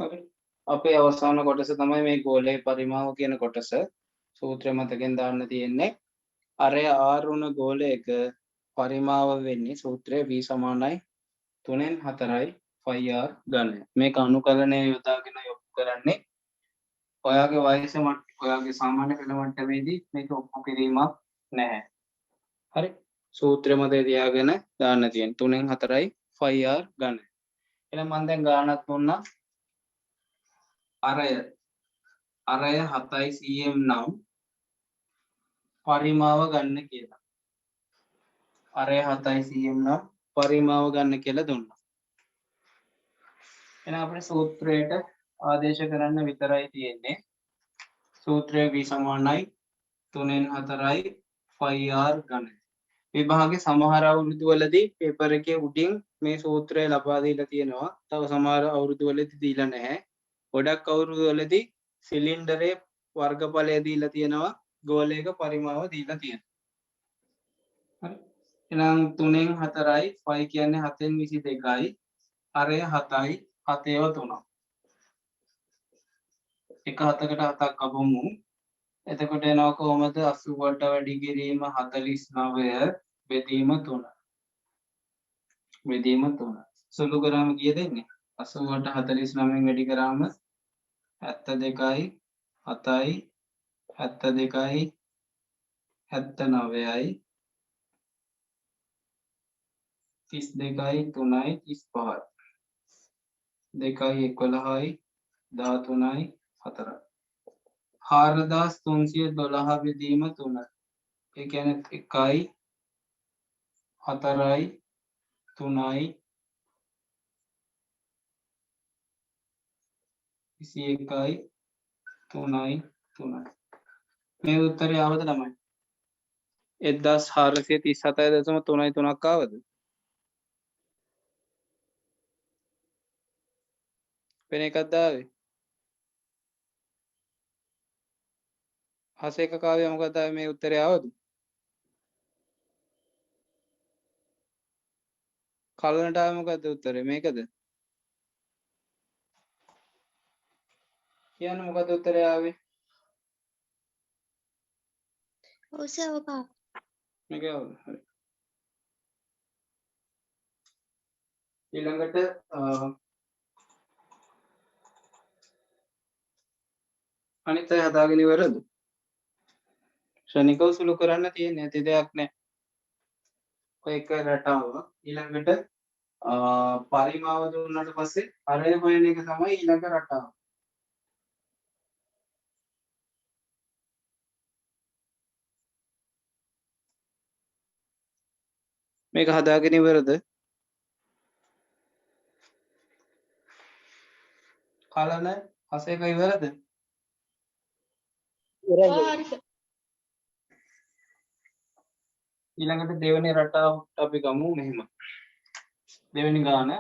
හරි. අපේ අවසාන කොටස තමයි මේ ගෝලයේ පරිමාව කියන කොටස. සූත්‍රය මතකෙන් දාන්න තියෙන්නේ. අරය R වුණ ගෝලයක පරිමාව වෙන්නේ සූත්‍රය V සමානයි 3න් 4යි ϕr ඝනය. මේක අනුකලනය යොදාගෙන යොමු කරන්නේ ඔයාගේ වයස ඔයාගේ සාමාන්‍ය පෙළ මට්ටමේදී මේක ඔප්පු කිරීමක් නැහැ. හරි. සූත්‍රය මතය තියාගෙන දාන්න තියෙන 3න් 4යි ϕr ඝනය. එහෙනම් මම දැන් ගානක් දුන්නා. අරය 7යි cm නම් පරිමාව ගන්න කියලා. අරය 7යි cm නම් පරිමාව ගන්න කියලා දුන්නා. එහෙනම් අපේ සූත්‍රයට ආදේශ කරන්න විතරයි තියෙන්නේ. සූත්‍රය V සමානයි 3න් 4යි ϕr ඝනය. විභාගේ සමහර අවුරුදු වලදී පේපර් එකේ උඩින් මේ සූත්‍රය ලබා දීලා තියෙනවා. තව සමහර අවුරුදු වලදී දීලා නැහැ. ගොඩක් අවුරුදු වලදී සිලින්ඩරේ වර්ගඵලය දීලා තියෙනවා. ගෝලයක පරිමාව දීලා තියෙනවා. හරි. එහෙනම් 3න් 4යි ϕ කියන්නේ 7න් 22යි. අරය 7යි 7ව 3. එක 7කට 7ක් අපමු. එතකොට එනවා කොහොමද 80ට වැඩි කිරීම 49 බෙදීම 3. බෙදීම 3. සුළු කරාම කීයද එන්නේ? 80ට 49න් වැඩි කරාම 72යි 7යි 72යි 79යි 32යි 3යි 35යි 2යි 11යි 13යි 4යි 4312 බෙදීම 3. ඒ කියන්නේ 1යි 4යි 3යි 21යි 3යි 3යි. මේ උත්තරය ආවද ළමයි? 1437.3.3ක් ආවද? වෙන එකක්ද ආවේ? හසේක කාව්‍ය මොකක්ද ආවේ මේ උත්තරය ආවද? කලනට ආවේ මොකද්ද උත්තරේ? මේකද? කියන්න මොකද්ද උත්තරය ආවේ? ඔසවකා මේක ආවද? හරි. ඊළඟට අනිත් අය හදාගෙන ඉවරද? ශනිකව සුළු කරන්න තියෙන්නේ ඇති දෙයක් නැහැ. ඔය එක රටාව ඊළඟට පරිමාව දුන්නාට පස්සේ අරය හොයන එක තමයි ඊළඟ රටාව. මේක හදාගෙන ඉවරද? කලන හසේක ඉවරද? ඊළඟට දෙවෙනි රටාවට අපි ගමු මෙහෙම. දෙවෙනි ගාන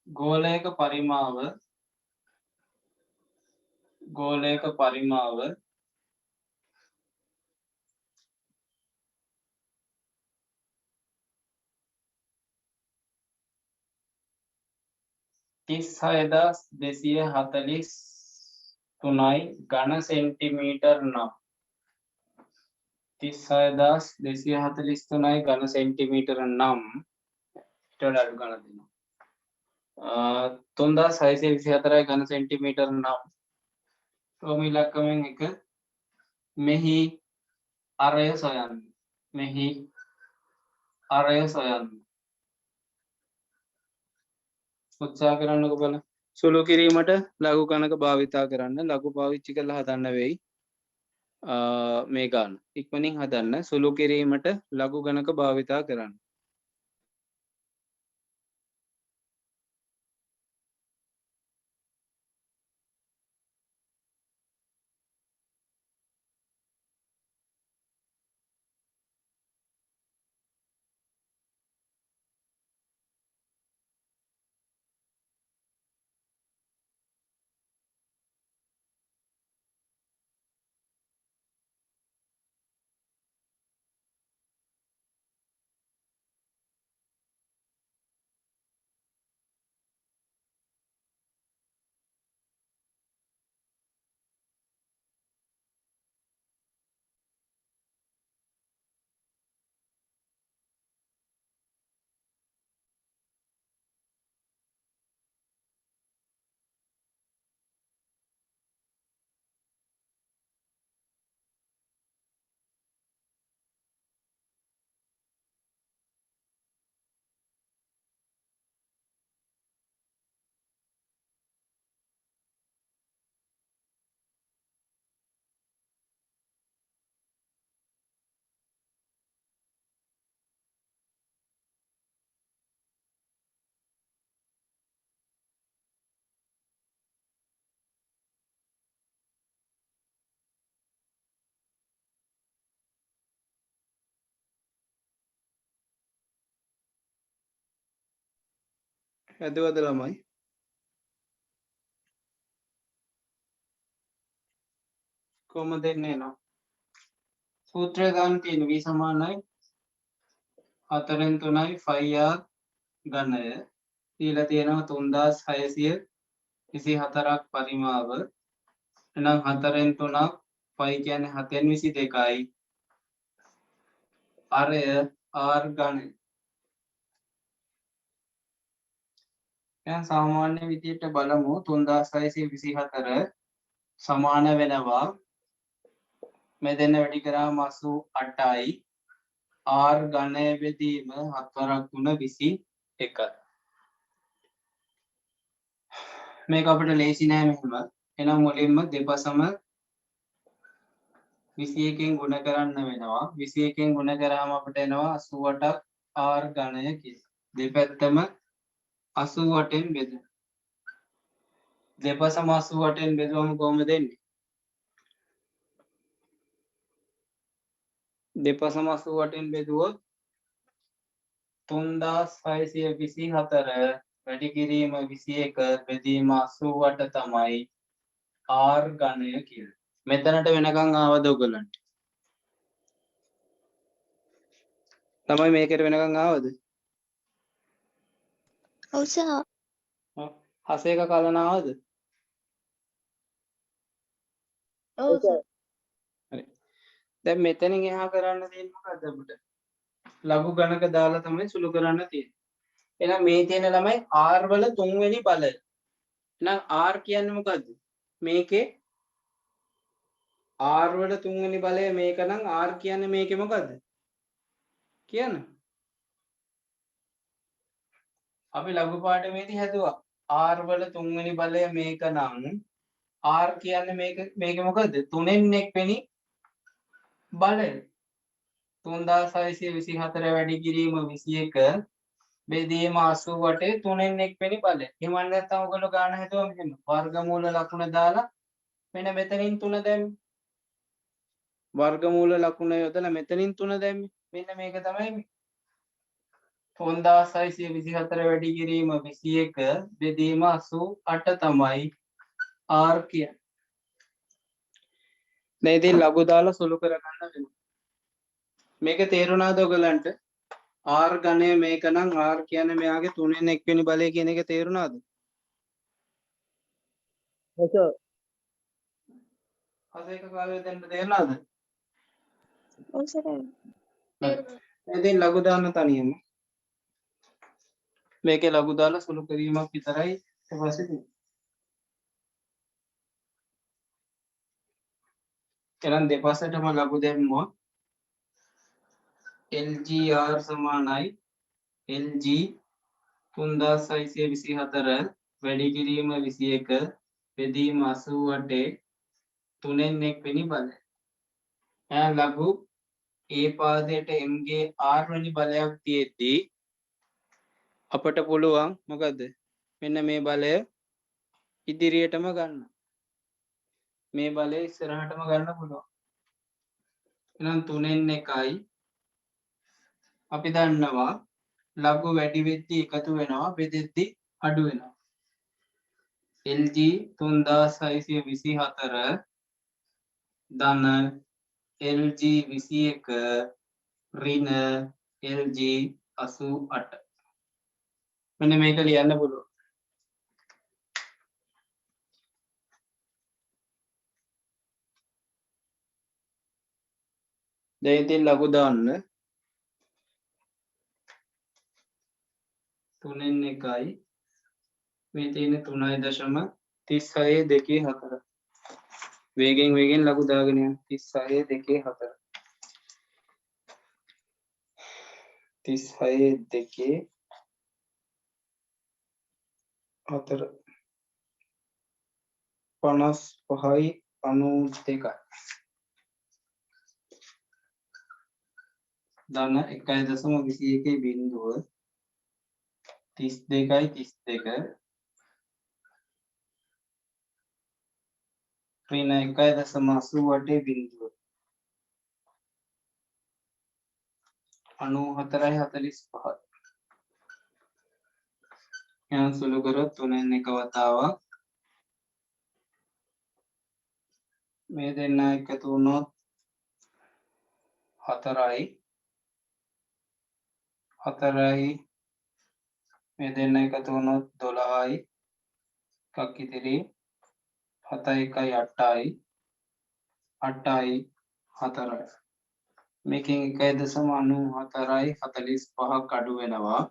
ගෝලයක පරිමාව 36243යි ඝන සෙන්ටිමීටර් නම් 36243යි ඝන සෙන්ටිමීටර නම් ඊට වඩා අඩු ගණන් දෙනවා. 3624යි ඝන සෙන්ටිමීටර නම් රෝම ඉලක්කමෙන් එක මෙහි අරය සොයන්න. මෙහි අරය සොයන්න. උත්සාහ කරන්නකෝ බලන්න. සුළු කිරීමට ලඝු ගණක භාවිතා කරන්න. ලඝු පාවිච්චි කරලා හදන්න වෙයි. මේ ගාන ඉක්මනින් හදන්න. සුළු කිරීමට ලඝු ගණක භාවිතා කරන්න. හැදුවද ළමයි? කොහොමද එන්නේ නෝ? සූත්‍රය ගන්න තියෙන v සමානයි 4න් 3යි 5r ඝනය. දීලා තියෙනවා 3624ක් පරිමාව. එහෙනම් 4න් 3ක් 5 කියන්නේ 7න් 22යි. අරය r ඝනය. දැන් සාමාන්‍ය විදියට බලමු 3624 සමාන වෙනවා මේ දෙන්න වැඩි කරාම 88යි r ඝනය බෙදීම 4ක් 3 21යි. මේක අපිට ලේසි නෑ මෙහෙම. එහෙනම් මුලින්ම දෙපසම 21කින් ගුණ කරන්න වෙනවා. 21කින් ගුණ කරාම අපිට එනවා 88ක් r ඝනය කියලා. දෙපැත්තම 88න් බෙදන්න. දෙපසම 88න් බෙදුවම කොහොමද එන්නේ? දෙපසම 88න් බෙදුවොත් 3624 වැඩි කිරීම 21 බෙදීම 88 තමයි r ඝනය කියලා. මෙතනට වෙනකන් ආවද ඔයගලන්ට? තමයි මේකට වෙනකන් ආවද? ඔව් සර්. හසේක කලන ආවද? ඔව් සර්. හරි. දැන් මෙතනින් එහා කරන්න තියෙන්නේ මොකද්ද අපිට? ලඝු ගණක දාලා තමයි සුළු කරන්න තියෙන්නේ. එහෙනම් මේ තියෙන ළමයි r වල තුන්වෙනි බලය. එහෙනම් r කියන්නේ මොකද්ද? මේකේ r වල තුන්වෙනි බලය මේක නම් r කියන්නේ මේකේ මොකද්ද? කියන්න. අපි ලඝු පාඩමේදී හැදුවා. r වල තුන්වෙනි බලය මේක නම් r කියන්නේ මේකේ මොකද්ද? 3න් 1 වෙනි බලය. 3624 වැඩි කිරීම 21 බෙදීම 88 3න් 1 වෙනි බලය. එහෙම නැත්නම් ඔයගොල්ලෝ ගාන හැදුවා මෙහෙම. වර්ගමූල ලකුණ දාලා මෙන්න මෙතනින් 3 දැම්මේ. වර්ගමූල ලකුණ යොදලා මෙතනින් 3 දැම්මේ. මෙන්න මේක තමයි 3624 වැඩි කිරීම 21 බෙදීම 88 තමයි r කියන්නේ. දැන් ඉතින් ලඝු දාලා සුළු කරගන්න වෙනවා. මේක තේරුණාද ඔයගලන්ට? r ඝනය මේක නම් r කියන්නේ මෙයාගේ 3න් 1 වෙනි බලය කියන එක තේරුණාද? ඔව් සර්. හසේක කාලේ දැන් තේරුණාද? ඔව් සර්. ඉතින් ලඝු දාන්න තනියම. මේකේ ලඝු දාලා සුළු කිරීමක් විතරයි ඊට පස්සේ තියෙන්නේ. එහෙනම් දෙපසටම ලඝු දැම්මොත් LGR සමානයි LG 3624 වැඩි කිරීම 21 බෙදීම 88 3න් 1 වෙනි බලය. එහෙනම් ලඝු A පාදයට M ගේ R වෙනි බලයක් තියෙද්දී අපට පුළුවන් මොකද්ද? මෙන්න මේ බලය ඉදිරියටම ගන්න. මේ බලය ඉස්සරහටම ගන්න පුළුවන්. එහෙනම් 3න් 1යි අපි දන්නවා ලඝු වැඩි වෙද්දී එකතු වෙනවා බෙදෙද්දී අඩු වෙනවා. LG 3624 ධන LG 21 ඍණ LG 88. මෙන්න මේක ලියන්න පුළුවන්. දැන් ඉතින් ලඝු දාන්න 3න් 1යි මේ තියෙන 3.36 වේගෙන් ලඝු දාගෙන යන්න 36 2 4 55යි 92යි ධන 1.21 බිංදුව 32යි 32 ඍණ 1.88 බිංදුව 94යි 45 यहाँ සුළු කරොත් 3න් එක වතාවක් මේ දෙන්න එකතු වුණොත් 4යි 4යි මේ දෙන්න එකතු වුණොත් 12යි එකක් ඉතිරි 7යි 1යි 8යි 8යි 4යි මේකෙන් 1.94යි 45ක් අඩු වෙනවා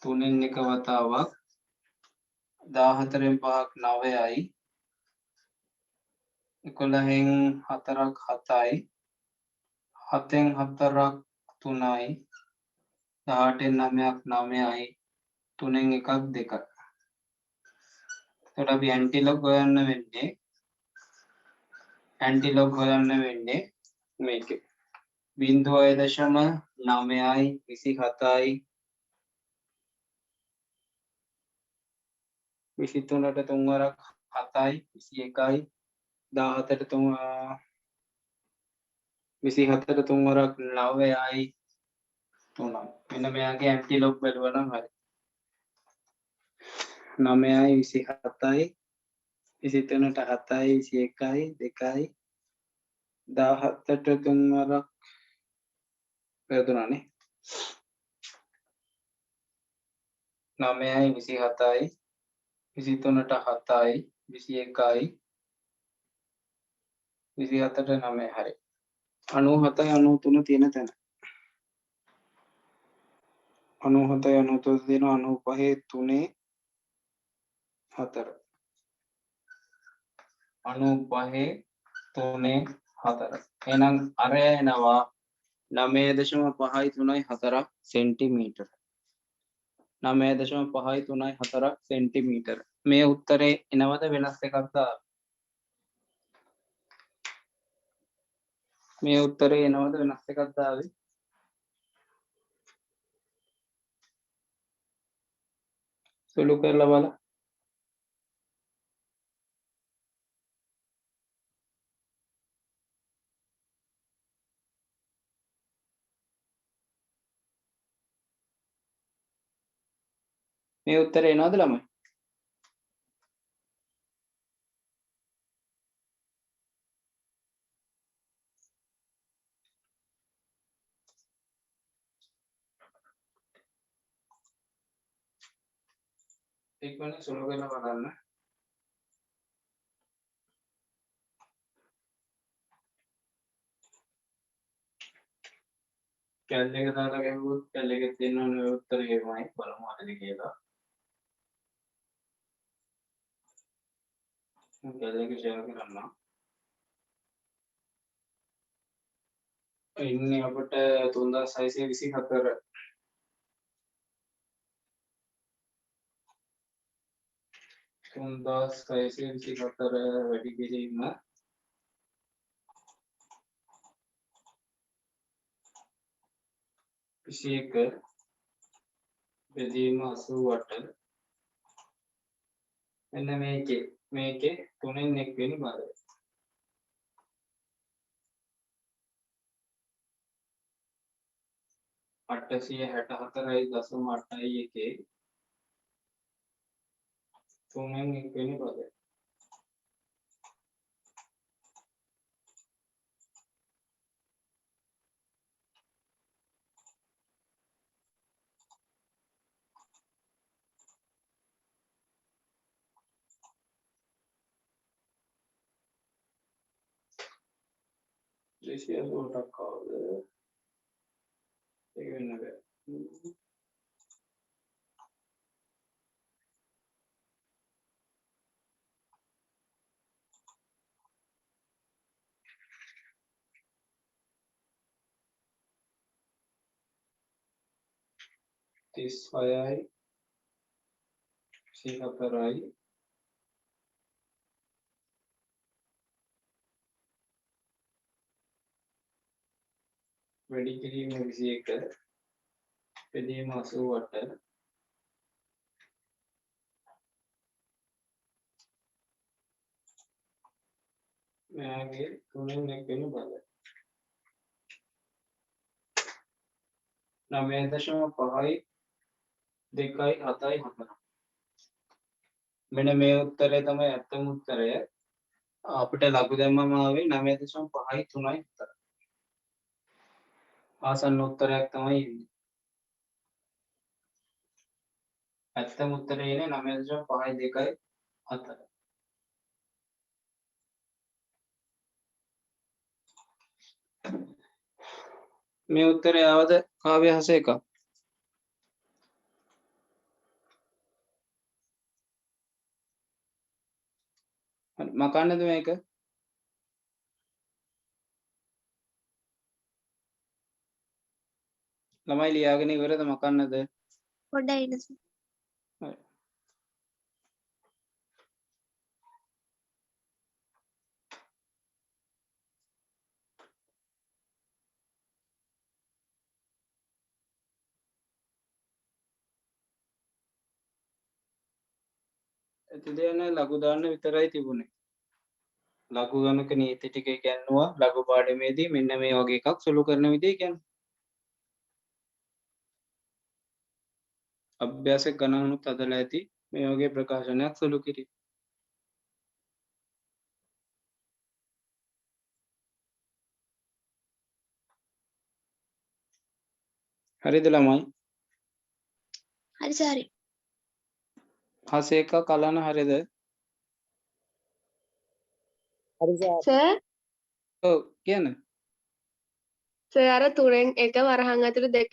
3න් එක වතාවක් 14න් 5ක් 9යි 11න් 4ක් 7යි 7න් 4ක් 3යි 18න් 9ක් 9යි 3න් එකක් 2යි එතකොට අපි ඇන්ටිලොග් හොයන්න වෙන්නේ මේකේ 0.9යි 27යි 23ට 3 වරක් 7යි 21යි 17ට 3 වරක් 9යි 3යි මෙන්න මෙයාගේ ඇන්ටිලොග් බලුවා නම් හරි 9යි 27යි 23ට 7යි 21යි 2යි 17ට 3 වරක් වැදුනානේ 9යි 27යි 23ට 7යි 21යි 27ට 9 හරි 97යි 93 තියෙන තැන 97යි 93 තියෙන 95 3 4 95 3 4 එහෙනම් අරය එනවා 9.5යි 3යි 4ක් සෙන්ටිමීටර 9.5යි 3යි 4ක් සෙන්ටිමීටර මේ උත්තරේ එනවද වෙනස් එකක්ද මේ උත්තරේ එනවද වෙනස් එකක්ද ආවේ සුළු කරලා බලන්න මේ උත්තරේ එනවද ළමයි ඉක්මනින් සුළු කරලා බලන්න කැල් එක දාලා ගැහුවොත් කැල් එකේ තියෙන ඔය උත්තරේ එමයයි බලමු හරිද කියලා කැල් එක ෂෙයා කරන්න ඉන්නේ අපිට 3624 3624 වැඩි කිරීම 21 බෙදීම 88 මෙන්න මේකේ 3න් 1 වෙනි භාගය 864.81 3න් 1 වෙනි භාගය දේශීය සෝටක් ආවද ඒක වෙන්න බෑ 36යි 24යි වැඩි කිරීම 21 බෙදීම 88 මෙයාගේ 3න් 1 වෙනි භාගය 9.5යි 2යි 7යි 4. මෙන්න මේ උත්තරය තමයි ඇත්තම උත්තරය. අපිට ලඝු දැම්මම ආවේ 9.5යි 3යි 4. ආසන්න උත්තරයක් තමයි එන්නේ. ඇත්තම උත්තරේ එන්නේ 9.5යි 2යි 4. මේ උත්තරය ආවද කාව්‍ය හසේක? හරි මකන්නද මේක? ළමයි ලියාගෙන ඉවරද මකන්නද? පොඩ්ඩයි ඉන්න සර්. හරි. එතදයන ලඝු දාන්න විතරයි තිබුණේ. ලඝු ගණක නීති ටික ඉගෙනුවා ලඝු පාඩමේදී මෙන්න මේ වගේ එකක් සුළු කරන විදිහ කියන්නේ. අභ්‍යාස ගණනුත් අදලා ඇති මේ වගේ ප්‍රකාශනයක් සුළු කිරීම. හරිද ළමයි? හරි සර්. හරි. හසේක කලන හරිද? සර් ඔව් කියන්න. සර් අර 3න් 1 වරහන් ඇතුළේ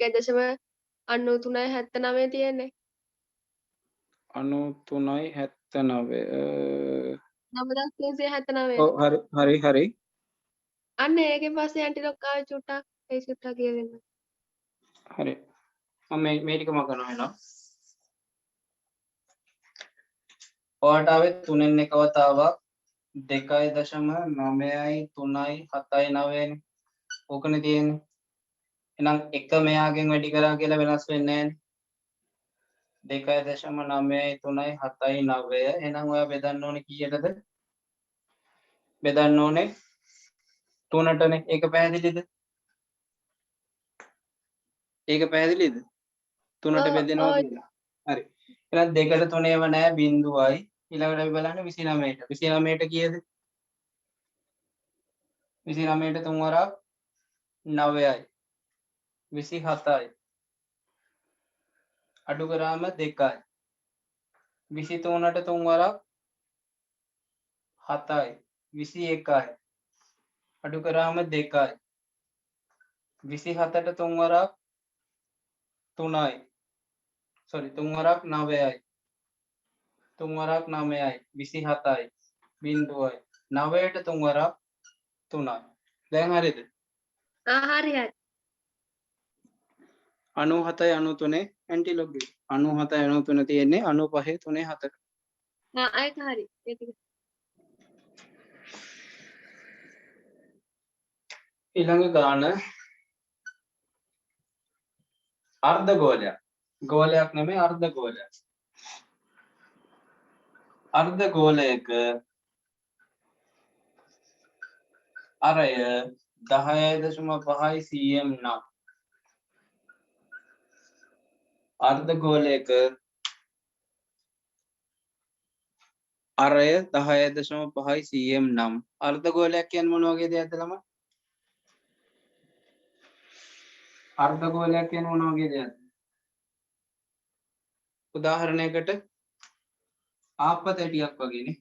2.93 තියෙන්නේ. 93.79 9379. ඔව් හරි හරි. අන්න ඒකෙන් පස්සේ ඇන්ටි ලොක්කා චුට්ටක් ඒ චුට්ටක් කියවෙන්න. හරි. මම මේ ටික මකනවා එහෙනම්. ඔයාට ආවේ 3න් 1 වතාවක් 2.9යි 3යි 7යි 9යි නේ. ඕකනේ තියෙන්නේ. එහෙනම් 1 මෙයාගෙන් වැඩි කරා කියලා වෙනස් වෙන්නේ නැහැ නේ. 2.9යි 3යි 7යි 9. එහෙනම් ඔයා බෙදන්න ඕනේ කීයටද? බෙදන්න ඕනේ 3ටනේ. ඒක පැහැදිලිද? ඒක පැහැදිලිද? 3ට බෙදෙනවා කියලා. හරි. එහෙනම් 2ට 3ේව නැහැ බිංදුවයි. ඊළඟට අපි බලන්නේ 29ට. 29ට කීයද? 29ට 3 වරක් 9යි. 27යි. අඩු කරාම 2යි. 23ට 3 වරක් 7යි. 21යි. අඩු කරාම 2යි. 27ට 3 වරක් 3යි. sorry 3 වරක් 9යි. 3 වරක් 9යි. 27යි. බිංදුවයි. 9ට 3 වරක් 3යි. දැන් හරිද? හරි හරි. 97යි 93 ඇන්ටි ලොග් එක. 97යි 93 තියෙන්නේ 95යි 3යි 4. ඒක හරි. ඒ ටික. ඊළඟ ගාන අර්ධ ගෝලයක්. ගෝලයක් නෙමෙයි අර්ධ ගෝලයක්. අර්ධ ගෝලයක අරය 10.5යි cm නම් අර්ධ ගෝලයක අරය 10.5යි cm නම් අර්ධ ගෝලයක් කියන්නේ මොන වගේ දෙයක්ද ළමයි? අර්ධ ගෝලයක් කියන්නේ මොන වගේ දෙයක්ද? උදාහරණයකට ආප්ප තැටියක් වගේනේ.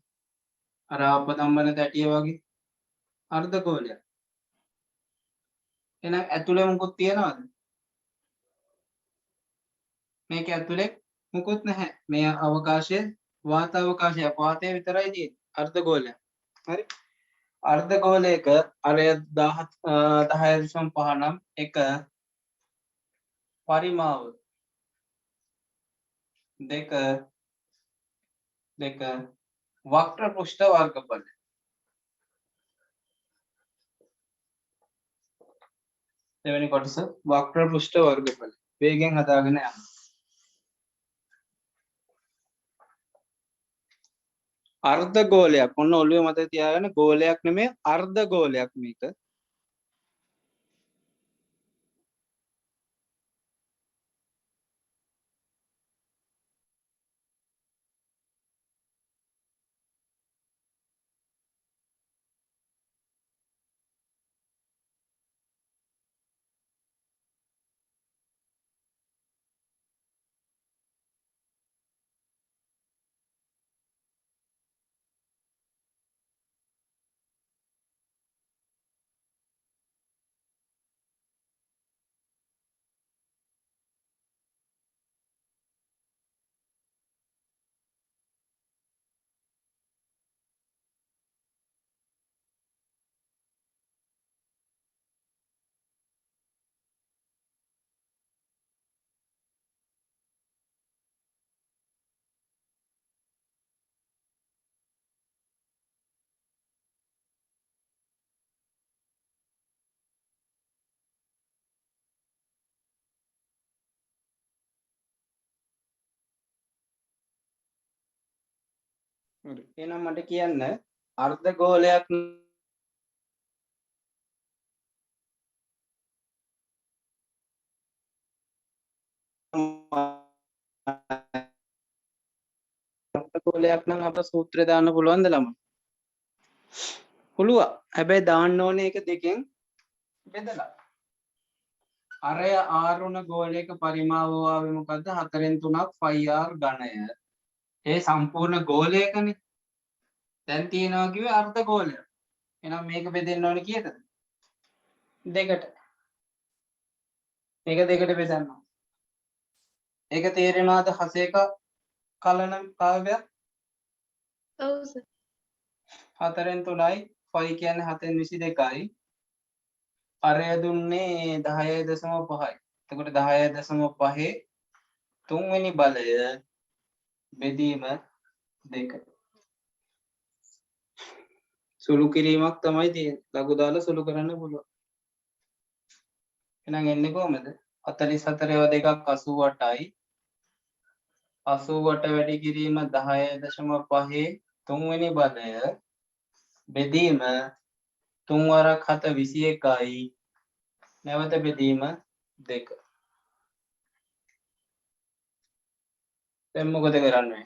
අර ආප්ප තම්බන තැටිය වගේ අර්ධ ගෝලයක්. එහෙනම් ඇතුලේ මුකුත් තියනවද? මේක ඇතුලේ මුකුත් නැහැ. මේ අවකාශය වාත අවකාශයක්. වාතය විතරයි තියෙන්නේ. අර්ධ ගෝලයක්. හරි. අර්ධ ගෝලයක අරය 10.5 නම් එක පරිමාව 2 වක්‍ර පෘෂ්ඨ වර්ගඵල. දෙවෙනි කොටස වක්‍ර පෘෂ්ඨ වර්ගඵල. වේගෙන් හදාගෙන යන්න. අර්ධ ගෝලයක්. ඔන්න ඔළුවේ මතක තියාගන්න ගෝලයක් නෙමෙයි අර්ධ ගෝලයක් මේක. හරි. එහෙනම් මට කියන්න අර්ධ ගෝලයක් අර්ධ ගෝලයක් නම් අපට සූත්‍රය දාන්න පුළුවන්ද ළමයි? පුළුවන්. හැබැයි දාන්න ඕනේ ඒක දෙකෙන් බෙදලා. අරය ආරුණ ගෝලයක පරිමාව ආවේ මොකද්ද? 4න් 3ක් 5r ඝනය. ඒ සම්පූර්ණ ගෝලයකනේ. දැන් තියෙනවා කිව්වේ අර්ධ ගෝලයක්. එහෙනම් මේක බෙදෙන්න ඕනේ කීයටද? දෙකට. මේක දෙකට බෙදන්න. ඒක තේරෙනවද හසේක කලන කාව්‍යයක්? ඔව් සර්. 4න් 3යි 5 කියන්නේ 7න් 22යි. අරය දුන්නේ 10.5යි. එතකොට 10.5 තුන්වෙනි බලය බෙදීම 2. සුළු කිරීමක් තමයි තියෙන්නේ. ලඝු දාලා සුළු කරන්න පුළුවන්. එහෙනම් එන්නේ කොහමද? 44 2ක් 88යි. 88 වැඩි කිරීම 10.5 තුන්වෙනි බලය බෙදීම 3 වරක් 7 21යි. නැවත බෙදීම 2. දැන් මොකද කරන්නේ?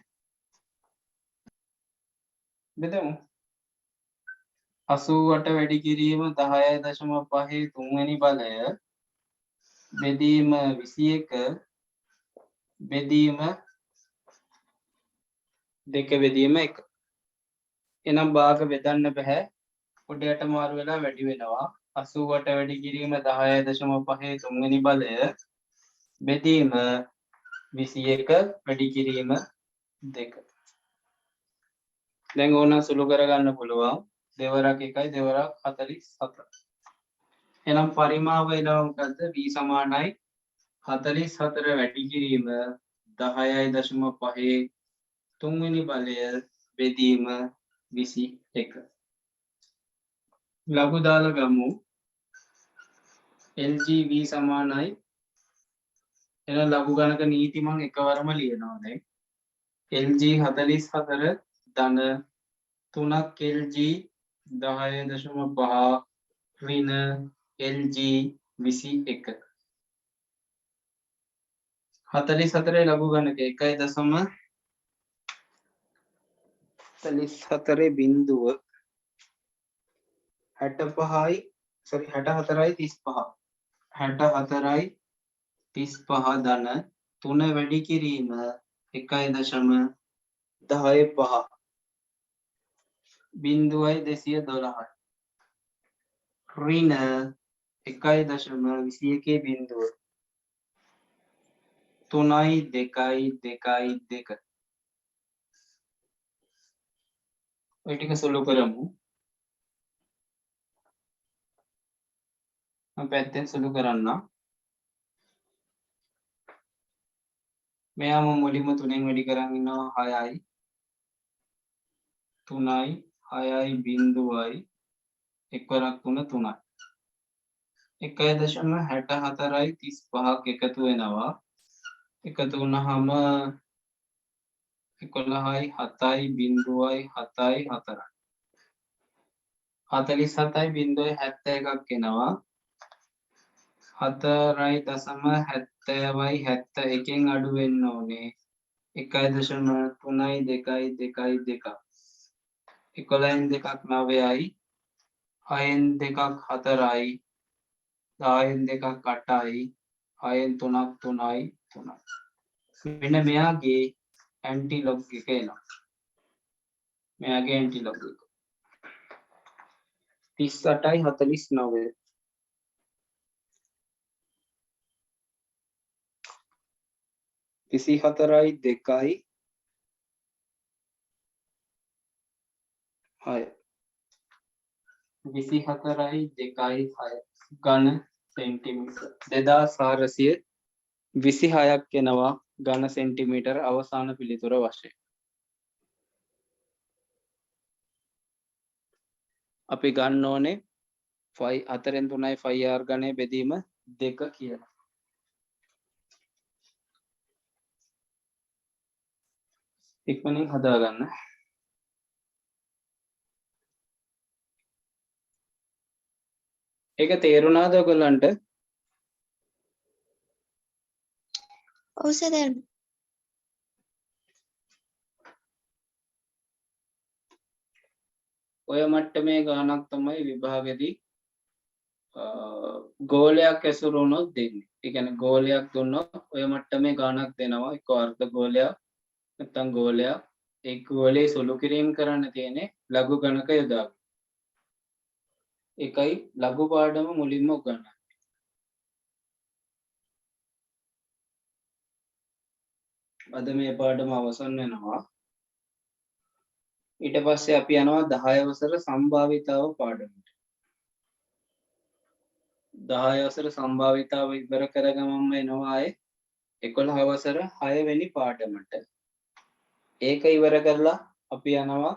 බෙදමු. 88 වැඩි කිරීම 10.5 තුන්වෙනි බලය බෙදීම 21 බෙදීම 2 බෙදීම 1. එහෙනම් භාග බෙදන්න බෑ. උඩයට මාරු වෙලා වැඩි වෙනවා. 88 වැඩි කිරීම 10.5 තුන්වෙනි බලය බෙදීම 21 වැඩි කිරීම 2. දැන් ඕන සුළු කරගන්න පුළුවන්. දෙවරක් 1යි දෙවරක් 47. එහෙනම් පරිමාව එනවා මොකද්ද? v සමානයි 44 වැඩි කිරීම 10.5 තුන්වෙනි බලය බෙදීම 21. ලඝු දාලා ගමු. LGV සමානයි එහෙනම් ලඝු ගණක නීති මම එකවරම ලියනවා දැන්. LG 44 ධන 3ක් LG 10.5 ඍණ LG 21. 44 ලඝු ගණක 1.44 බිංදුව 65යි sorry 64යි 35 64යි 35 ධන 3 වැඩි කිරීම 1.15 බිංදුවයි 212යි ඍණ 1.21 බිංදුව 3යි 2යි 2යි 2. ඔය ටික සුළු කරමු. මම පැත්තෙන් සුළු කරන්නම්. මෙයාම මුලින්ම 3ෙන් වැඩි කරන් ඉන්නවා 6යි 3යි 6යි බිංදුවයි එක්වරක් 3 3යි 1.64යි 35ක් එකතු වෙනවා. එකතු වුණාම 11යි 7යි බිංදුවයි 7යි 4යි 47යි බිංදුවයි 71ක් එනවා. 4.70යි 71න් අඩු වෙන්න ඕනේ 1.3යි 2යි 2යි 2ක් 11න් 2ක් 9යි 6න් 2ක් 4යි 10න් 2ක් 8යි 6න් 3ක් 3යි 3යි. මෙන්න මෙයාගේ ඇන්ටි ලොග් එක එනවා. මෙයාගේ ඇන්ටි ලොග් එක 38යි 49. 24යි 2යි 6. 24යි 2යි 6 ඝන සෙන්ටිමීටර 2426ක් එනවා ඝන සෙන්ටිමීටර අවසාන පිළිතුර වශයෙන්. අපි ගන්න ඕනේ 4න් 3යි 5r ඝනය බෙදීම 2 කියලා. ඉක්මනින් හදාගන්න. ඒක තේරුණාද ඔයගොල්ලන්ට? ඔව් සර් තේරුණා. ඔය මට්ටමේ ගානක් තමයි විභාගෙදී ගෝලයක් ඇසුරු වුණොත් දෙන්නේ. ඒ කියන්නේ ගෝලයක් දුන්නොත් ඔය මට්ටමේ ගානක් දෙනවා. එක්ක අර්ධ ගෝලයක් නැත්නම් ගෝලයක්. ඒ ගෝලේ සුළු කිරීම කරන්න තියෙන්නේ ලඝු ගණක යොදාගෙන. ඒකයි ලඝු පාඩම මුලින්ම උගන්වන්නේ. අද මේ පාඩම අවසන් වෙනවා. ඊට පස්සේ අපි යනවා 10 වසර සම්භාවිතාව පාඩමට. 10 වසර සම්භාවිතාව ඉවර කරගමම එනවා ආයේ 11 වසර 6 වෙනි පාඩමට. ඒක ඉවර කරලා අපි යනවා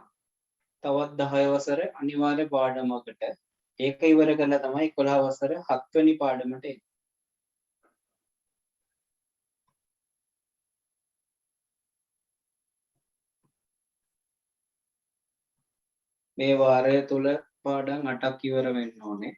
තවත් 10 වසර අනිවාර්ය පාඩමකට. ඒක ඉවර කරලා තමයි 11 වසර 7 වෙනි පාඩමට එන්නේ. මේ වාරය තුල පාඩම් 8ක් ඉවර වෙන්න ඕනේ.